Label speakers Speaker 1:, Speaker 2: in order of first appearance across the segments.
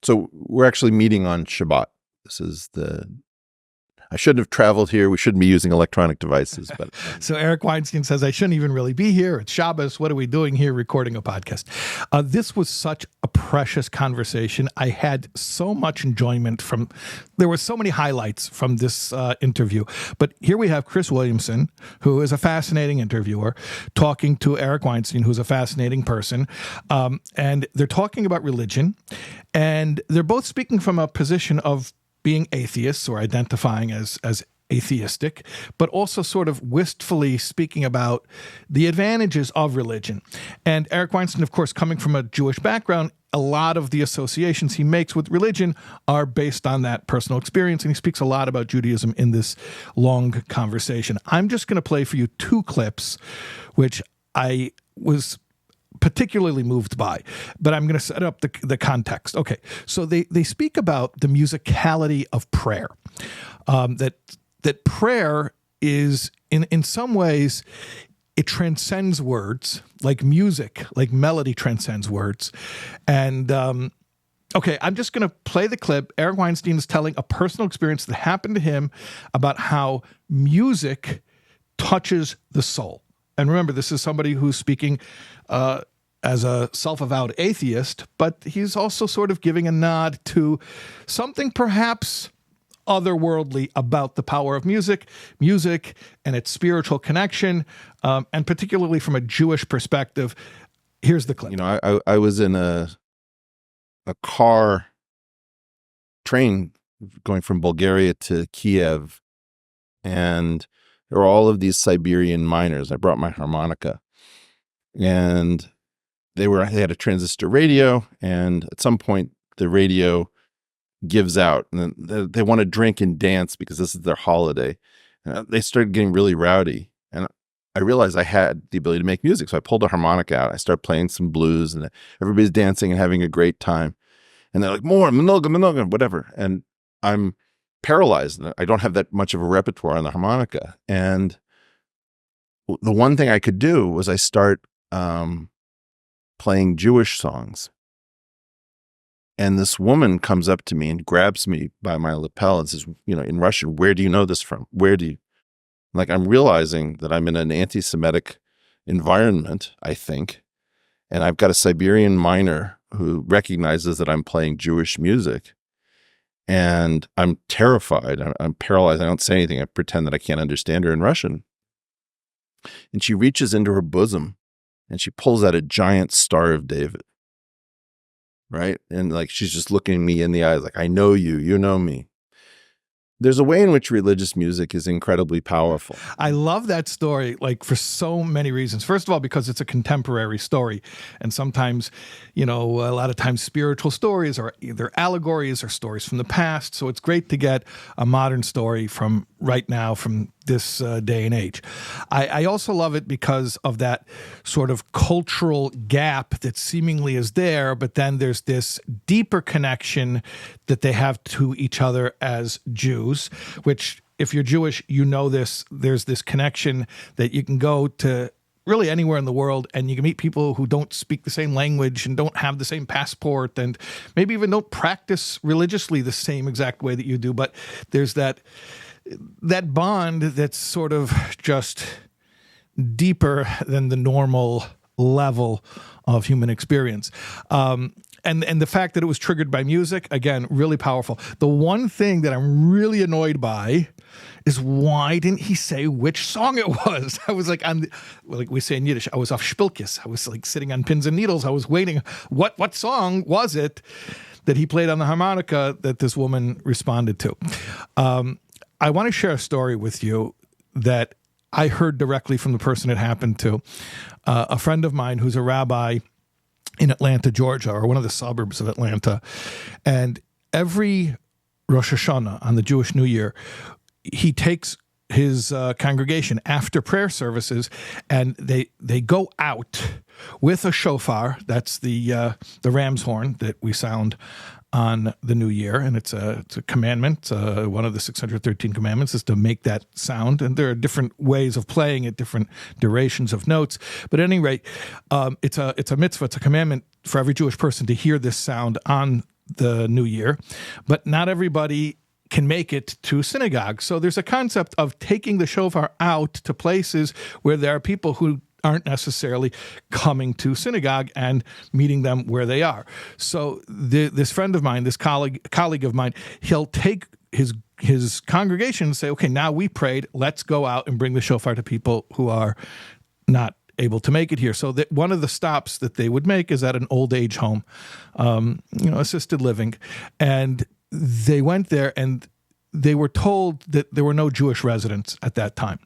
Speaker 1: So we're actually meeting on Shabbat. I shouldn't have traveled here. We shouldn't be using electronic devices. But
Speaker 2: So Eric Weinstein says, I shouldn't even really be here. It's Shabbos. What are we doing here recording a podcast? This was such a precious conversation. I had so much enjoyment there were so many highlights from this interview. But here we have Chris Williamson, who is a fascinating interviewer, talking to Eric Weinstein, who's a fascinating person. And they're talking about religion. And they're both speaking from a position of being atheists or identifying as atheistic, but also sort of wistfully speaking about the advantages of religion. And Eric Weinstein, of course, coming from a Jewish background, a lot of the associations he makes with religion are based on that personal experience, and he speaks a lot about Judaism in this long conversation. I'm just going to play for you 2 clips, which I was particularly moved by, but I'm going to set up the context. Okay, so they speak about the musicality of prayer, that prayer is, in some ways, it transcends words, like music, like melody transcends words. And okay, I'm just going to play the clip. Eric Weinstein is telling a personal experience that happened to him about how music touches the soul. And remember, this is somebody who's speaking as a self-avowed atheist, but he's also sort of giving a nod to something perhaps otherworldly about the power of music and its spiritual connection, and particularly from a Jewish perspective. Here's the clip.
Speaker 1: I was in a train going from Bulgaria to Kiev, and there were all of these Siberian miners. I brought my harmonica, and they had a transistor radio, and at some point the radio gives out, and then they want to drink and dance because this is their holiday. They started getting really rowdy, and I realized I had the ability to make music, so I pulled a harmonica out. I started playing some blues, and everybody's dancing and having a great time. And they're like, more, minoga, whatever. And I'm paralyzed. I don't have that much of a repertoire on the harmonica. And the one thing I could do was I start playing Jewish songs. And this woman comes up to me and grabs me by my lapel and says, in Russian, where do you know this from? I'm realizing that I'm in an anti-Semitic environment, I think. And I've got a Siberian miner who recognizes that I'm playing Jewish music. And I'm terrified. I'm paralyzed. I don't say anything. I pretend that I can't understand her in Russian. And she reaches into her bosom and she pulls out a giant Star of David. Right? And she's just looking me in the eyes like, I know you, you know me. There's a way in which religious music is incredibly powerful.
Speaker 2: I love that story, for so many reasons. First of all, because it's a contemporary story. And sometimes, a lot of times spiritual stories are either allegories or stories from the past. So it's great to get a modern story from right now, from this day and age. I also love it because of that sort of cultural gap that seemingly is there, but then there's this deeper connection that they have to each other as Jews, which if you're Jewish, there's this connection that you can go to really anywhere in the world and you can meet people who don't speak the same language and don't have the same passport and maybe even don't practice religiously the same exact way that you do. But there's that bond that's sort of just deeper than the normal level of human experience. And the fact that it was triggered by music, again, really powerful. The one thing that I'm really annoyed by is why didn't he say which song it was? I was like we say in Yiddish, I was auf Spilkes. I was sitting on pins and needles. I was waiting. What song was it that he played on the harmonica that this woman responded to? I want to share a story with you that I heard directly from the person it happened to. A friend of mine who's a rabbi in Atlanta, Georgia, or one of the suburbs of Atlanta. And every Rosh Hashanah on the Jewish New Year, he takes his congregation after prayer services and they go out with a shofar. That's the ram's horn that we sound on the New Year, and it's a commandment. One of the 613 commandments is to make that sound, and there are different ways of playing it, different durations of notes. But at any rate, it's a mitzvah, it's a commandment for every Jewish person to hear this sound on the new year, but not everybody can make it to synagogue. So there's a concept of taking the shofar out to places where there are people who aren't necessarily coming to synagogue and meeting them where they are. So this friend of mine, this colleague of mine, he'll take his congregation and say, okay, now we prayed, let's go out and bring the shofar to people who are not able to make it here. So that one of the stops that they would make is at an old age home, assisted living. And they went there and they were told that there were no Jewish residents at that time.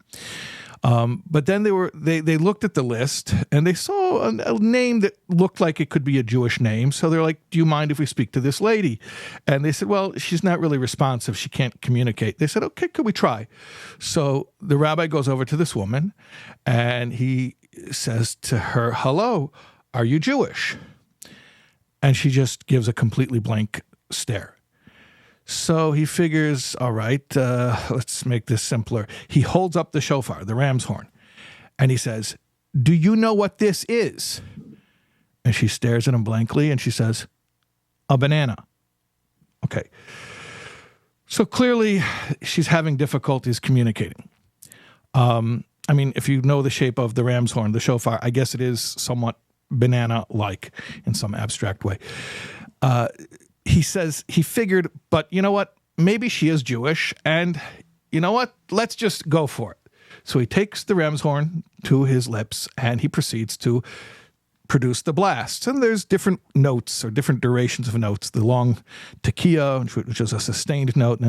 Speaker 2: But then they looked at the list and they saw a name that looked like it could be a Jewish name. So they're like, do you mind if we speak to this lady? And they said, well, she's not really responsive. She can't communicate. They said, okay, could we try? So the rabbi goes over to this woman and he says to her, hello, are you Jewish? And she just gives a completely blank stare. So he figures, all right, let's make this simpler. He holds up the shofar, the ram's horn, and he says, do you know what this is? And she stares at him blankly and she says, a banana. Okay. So clearly she's having difficulties communicating. If you know the shape of the ram's horn, the shofar, I guess it is somewhat banana-like in some abstract way. He says he figured, but you know what? Maybe she is Jewish, and you know what? Let's just go for it. So he takes the ram's horn to his lips, and he proceeds to produce the blasts. And there's different notes or different durations of notes. The long tekiah, which is a sustained note,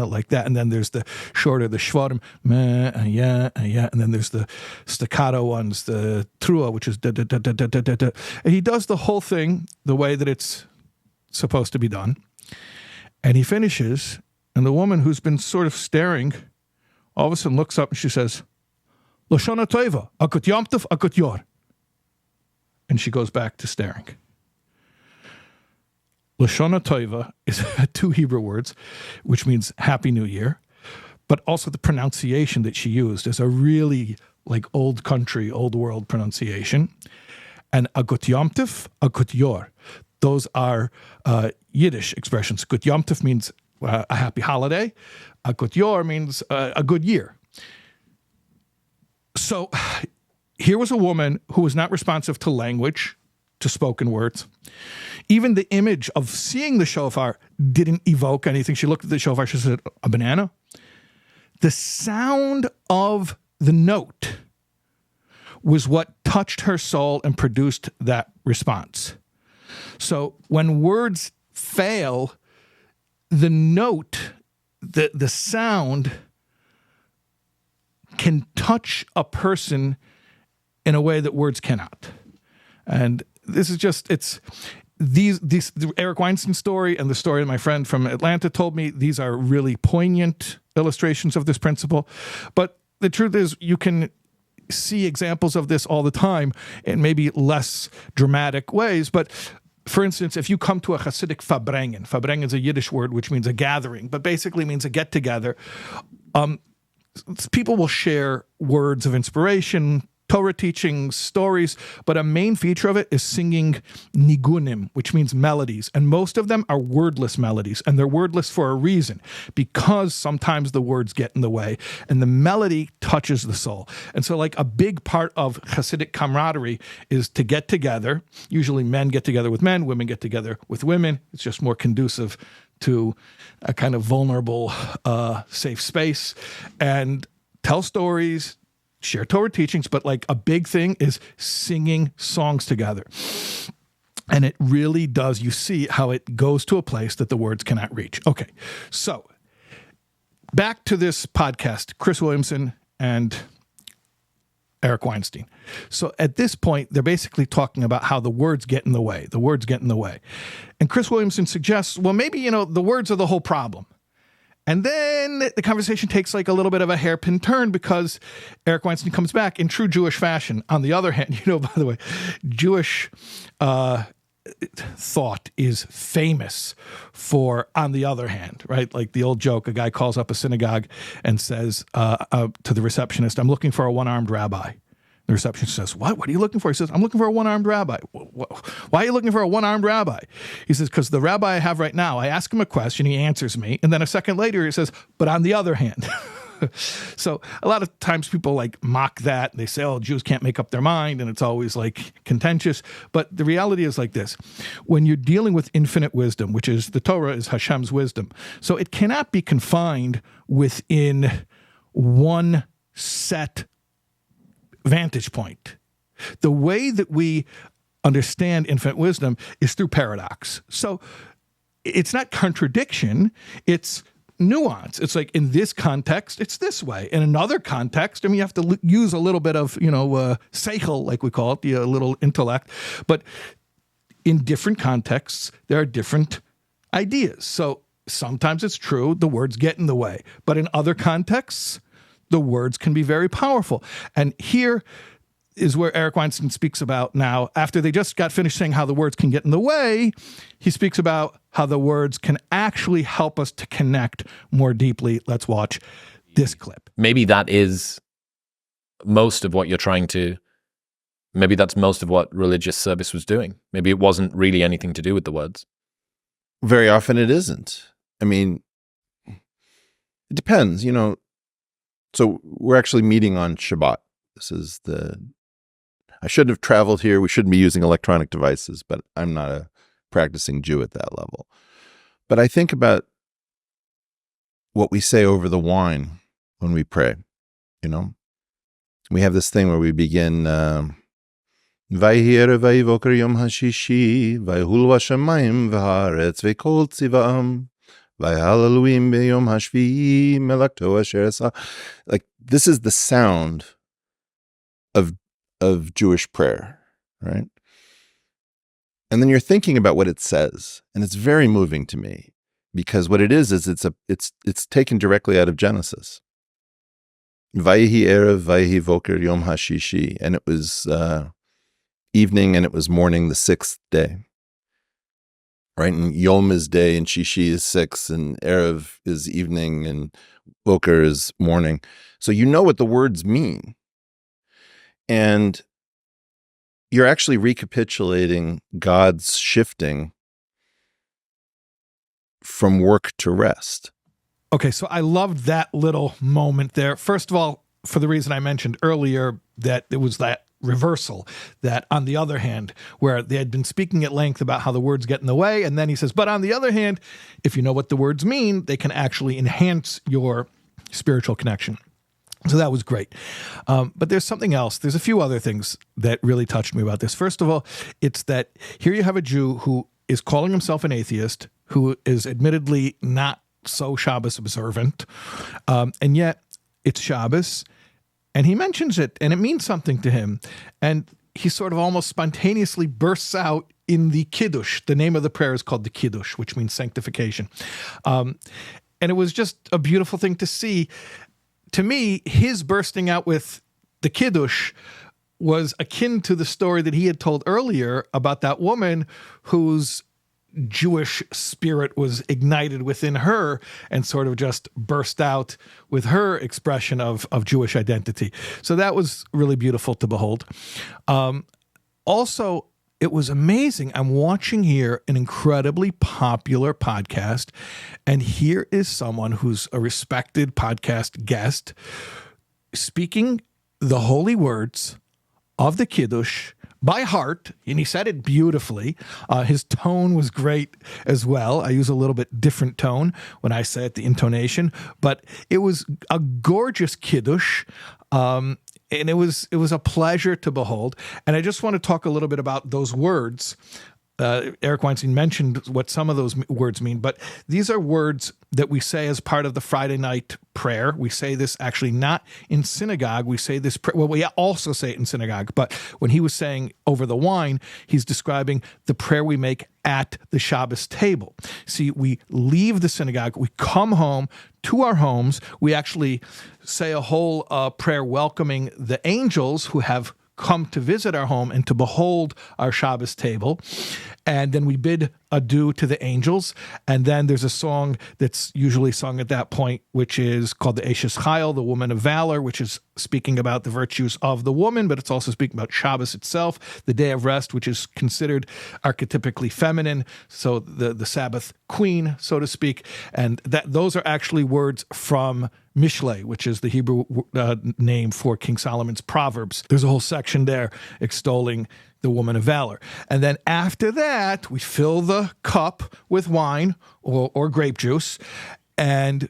Speaker 2: like that. And then there's the shorter, the shvarim, yeah. And then there's the staccato ones, the trua, which is da, da, da, da, da, da, da. And he does the whole thing the way that it's supposed to be done. And he finishes, and the woman who's been sort of staring all of a sudden looks up and she says, Loshana Toiva, akut yomtov, akut yor. And she goes back to staring. Loshana Toiva is two Hebrew words, which means Happy New Year, but also the pronunciation that she used is a really like old country, old world pronunciation. And akut yomtov, akut yor. Those are Yiddish expressions. Akut yomtov means a happy holiday. Akut yor means a good year. So here was a woman who was not responsive to language, to spoken words. Even the image of seeing the shofar didn't evoke anything. She looked at the shofar, she said, a banana. The sound of the note was what touched her soul and produced that response. So when words fail, the note, the sound can touch a person in a way that words cannot. And this is just, the Eric Weinstein story and the story that my friend from Atlanta told me, these are really poignant illustrations of this principle. But the truth is, you can see examples of this all the time in maybe less dramatic ways. But for instance, if you come to a Hasidic Fabrengen is a Yiddish word which means a gathering, but basically means a get-together. People will share words of inspiration, Torah teachings, stories, but a main feature of it is singing nigunim, which means melodies. And most of them are wordless melodies, and they're wordless for a reason, because sometimes the words get in the way, and the melody touches the soul. And so like a big part of Hasidic camaraderie is to get together. Usually men get together with men, women get together with women. It's just more conducive to a kind of vulnerable, safe space, and tell stories, share Torah teachings, but like a big thing is singing songs together. And it really does, you see how it goes to a place that the words cannot reach. Okay, so back to this podcast, Chris Williamson and Eric Weinstein. So at this point, they're basically talking about how the words get in the way. The words get in the way. And Chris Williamson suggests, well, maybe, the words are the whole problem. And then the conversation takes like a little bit of a hairpin turn because Eric Weinstein comes back in true Jewish fashion. On the other hand, by the way, Jewish thought is famous for on the other hand, right? Like the old joke, a guy calls up a synagogue and says to the receptionist, I'm looking for a one-armed rabbi. The receptionist says, what? What are you looking for? He says, I'm looking for a one-armed rabbi. Why are you looking for a one-armed rabbi? He says, because the rabbi I have right now, I ask him a question, he answers me, and then a second later he says, but on the other hand. So a lot of times people like mock that. They say, oh, Jews can't make up their mind, and it's always like contentious. But the reality is like this. When you're dealing with infinite wisdom, which is the Torah is Hashem's wisdom, so it cannot be confined within one set vantage point. The way that we understand infinite wisdom is through paradox. So it's not contradiction, it's nuance. It's like in this context, it's this way. In another context, I mean, you have to use a little bit of, cyclical, like we call it, a little intellect. But in different contexts, there are different ideas. So sometimes it's true, the words get in the way. But in other contexts, the words can be very powerful. And here is where Eric Weinstein speaks about now, after they just got finished saying how the words can get in the way, he speaks about how the words can actually help us to connect more deeply. Let's watch this clip.
Speaker 3: Maybe that is most of what you're trying to, maybe that's most of what religious service was doing. Maybe it wasn't really anything to do with the words.
Speaker 1: Very often it isn't. I mean, it depends, So we're actually meeting on Shabbat. I shouldn't have traveled here. We shouldn't be using electronic devices, but I'm not a practicing Jew at that level. But I think about what we say over the wine when we pray, We have this thing where we begin, Vayhi erev vayivoker yom hashishi, vayhulu hashamayim v'haaretz v'kol tzivaam, vayhalaluim b'yom hashvi'i melakto asher asa. Like, this is the sound of Jewish prayer, right? And then you're thinking about what it says, and it's very moving to me because what it is it's taken directly out of Genesis. Vayhi erev, vayhi voker yom hashishi, and it was evening and it was morning the sixth day, right? And yom is day, and shishi is six, and erev is evening, and voker is morning. So you know what the words mean. And you're actually recapitulating God's shifting from work to rest.
Speaker 2: Okay, so I loved that little moment there. First of all, for the reason I mentioned earlier, that it was that reversal, that on the other hand, where they had been speaking at length about how the words get in the way, and then he says, but on the other hand, if you know what the words mean, they can actually enhance your spiritual connection. So that was great. But there's something else. There's a few other things that really touched me about this. First of all, it's that here you have a Jew who is calling himself an atheist, who is admittedly not so Shabbos observant, and yet it's Shabbos, and he mentions it, and it means something to him. And he sort of almost spontaneously bursts out in the Kiddush. The name of the prayer is called the Kiddush, which means sanctification. And it was just a beautiful thing to see. To me, his bursting out with the Kiddush was akin to the story that he had told earlier about that woman whose Jewish spirit was ignited within her and sort of just burst out with her expression of Jewish identity. So that was really beautiful to behold. Also, it was amazing. I'm watching here an incredibly popular podcast, and here is someone who's a respected podcast guest speaking the holy words of the Kiddush by heart, and he said it beautifully. His tone was great as well. I use a little bit different tone when I say it, the intonation, but it was a gorgeous Kiddush. And it was a pleasure to behold. And I just want to talk a little bit about those words. Eric Weinstein mentioned what some of those words mean, but these are words that we say as part of the Friday night prayer. We say this actually not in synagogue. We say this, well, we also say it in synagogue, but when he was saying over the wine, he's describing the prayer we make at the Shabbos table. See, we leave the synagogue, we come home to our homes, we actually say a whole prayer welcoming the angels who have come to visit our home and to behold our Shabbos table. And then we bid adieu to the angels. And then there's a song that's usually sung at that point, which is called the Eshes Chayil, the woman of valor, which is speaking about the virtues of the woman, but it's also speaking about Shabbos itself, the day of rest, which is considered archetypically feminine. So the Sabbath queen, so to speak. And those are actually words from Mishlei, which is the Hebrew name for King Solomon's Proverbs. There's a whole section there extolling the woman of valor. And then after that, we fill the cup with wine or grape juice, and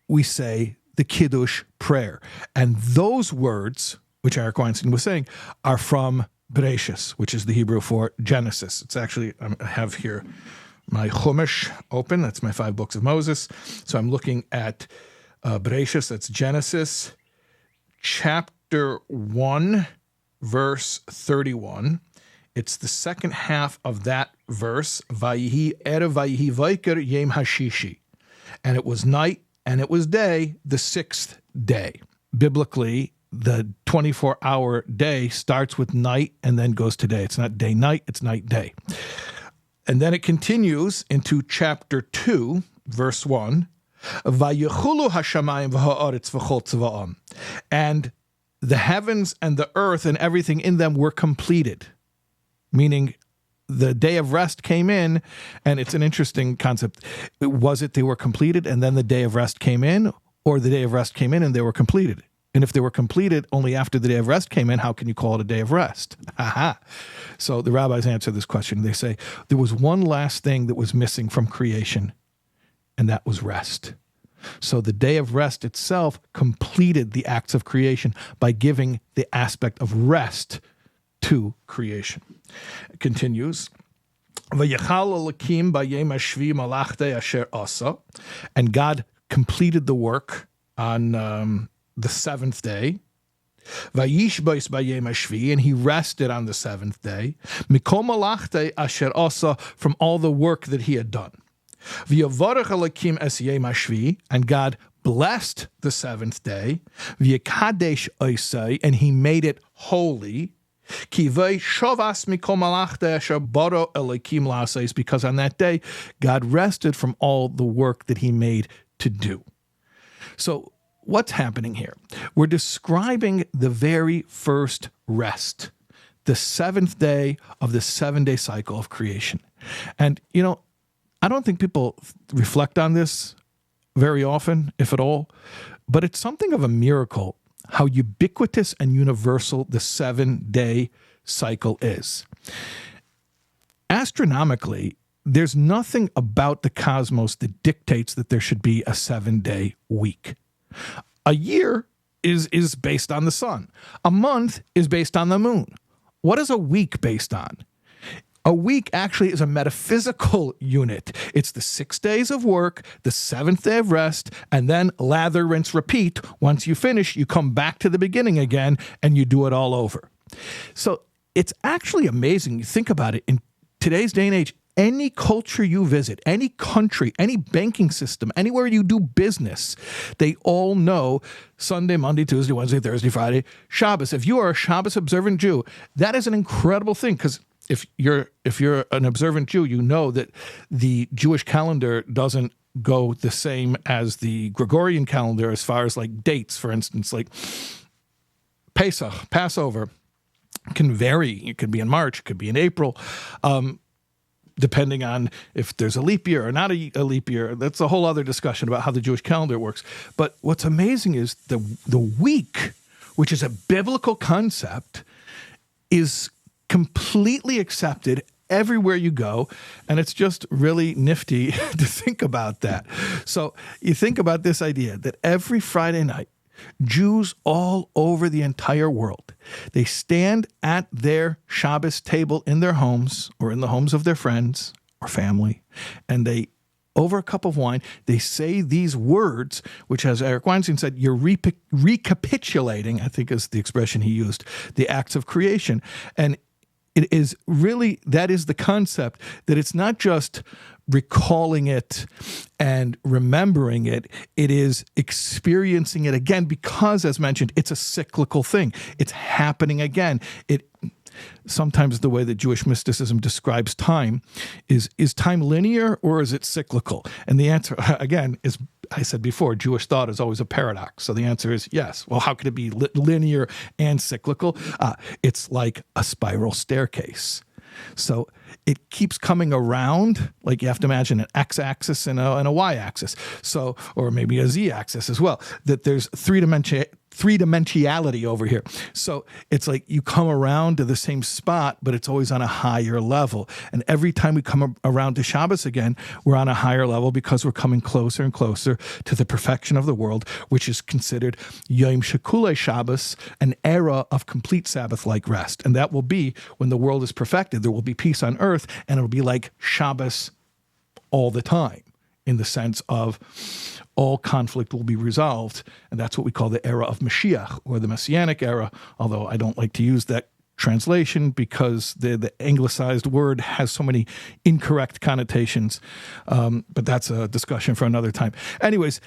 Speaker 2: we say the Kiddush prayer. And those words, which Eric Weinstein was saying, are from Bereshis, which is the Hebrew for Genesis. It's actually, I have here my Chumash open. That's my 5 books of Moses. So I'm looking at Bereshis, that's Genesis, chapter 1, verse 31. It's the second half of that verse, Vayihi erev vayihi vaiker yem hashishi. And it was night and it was day, the 6th day. Biblically, the 24-hour day starts with night and then goes to day. It's not day-night, it's night-day. And then it continues into chapter 2, verse 1, Vayechulu hashamayim v'ha'aretz v'chol tzva'am. And the heavens and the earth and everything in them were completed. Meaning the day of rest came in, and it's an interesting concept. Was it they were completed and then the day of rest came in, or the day of rest came in and they were completed? And if they were completed only after the day of rest came in, how can you call it a day of rest? Aha. So the rabbis answer this question. They say there was one last thing that was missing from creation, and that was rest. So the day of rest itself completed the acts of creation by giving the aspect of rest to creation. It continues. And God completed the work on the 7th day. And he rested on the 7th day from all the work that he had done. And God blessed the 7th day, and he made it holy. Because on that day, God rested from all the work that he made to do. So what's happening here? We're describing the very first rest, the 7th day of the 7-day cycle of creation. And, I don't think people reflect on this very often, if at all, but it's something of a miracle how ubiquitous and universal the 7-day cycle is. Astronomically, there's nothing about the cosmos that dictates that there should be a 7-day week. A year is based on the sun. A month is based on the moon. What is a week based on? A week actually is a metaphysical unit. It's the 6 days of work, the 7th day of rest, and then lather, rinse, repeat. Once you finish, you come back to the beginning again, and you do it all over. So it's actually amazing. You think about it. In today's day and age, any culture you visit, any country, any banking system, anywhere you do business, they all know Sunday, Monday, Tuesday, Wednesday, Thursday, Friday, Shabbos. If you are a Shabbos observant Jew, that is an incredible thing, because if you're an observant Jew, you know that the Jewish calendar doesn't go the same as the Gregorian calendar as far as like dates. For instance, like Pesach, Passover, can vary. It could be in March, it could be in April, depending on if there's a leap year or not a leap year. That's a whole other discussion about how the Jewish calendar works. But what's amazing is the week, which is a biblical concept, is completely accepted everywhere you go, and it's just really nifty to think about that. So you think about this idea that every Friday night, Jews all over the entire world, they stand at their Shabbos table in their homes or in the homes of their friends or family, and they, over a cup of wine, they say these words, which, as Eric Weinstein said, you're recapitulating, I think is the expression he used, the acts of creation. And it is really, that is the concept, that it's not just recalling it and remembering it, it is experiencing it again, because, as mentioned, it's a cyclical thing. It's happening again. sometimes the way that Jewish mysticism describes time is time linear or is it cyclical? And the answer, again, is, I said before, Jewish thought is always a paradox. So the answer is yes. Well, how could it be linear and cyclical? It's like a spiral staircase. So it keeps coming around, like you have to imagine an x-axis and a y-axis. So, or maybe a z-axis as well, that there's three-dimensionality over here. So it's like you come around to the same spot, but it's always on a higher level. And every time we come around to Shabbos again, we're on a higher level because we're coming closer and closer to the perfection of the world, which is considered Yom Shekulei Shabbos, an era of complete Sabbath-like rest. And that will be when the world is perfected. There will be peace on earth, and it'll be like Shabbos all the time, in the sense of all conflict will be resolved. And that's what we call the era of Mashiach, or the Messianic era, although I don't like to use that translation because the anglicized word has so many incorrect connotations. But that's a discussion for another time. Anyways,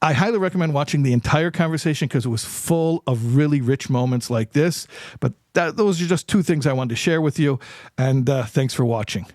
Speaker 2: I highly recommend watching the entire conversation because it was full of really rich moments like this. But those are just two things I wanted to share with you. And thanks for watching.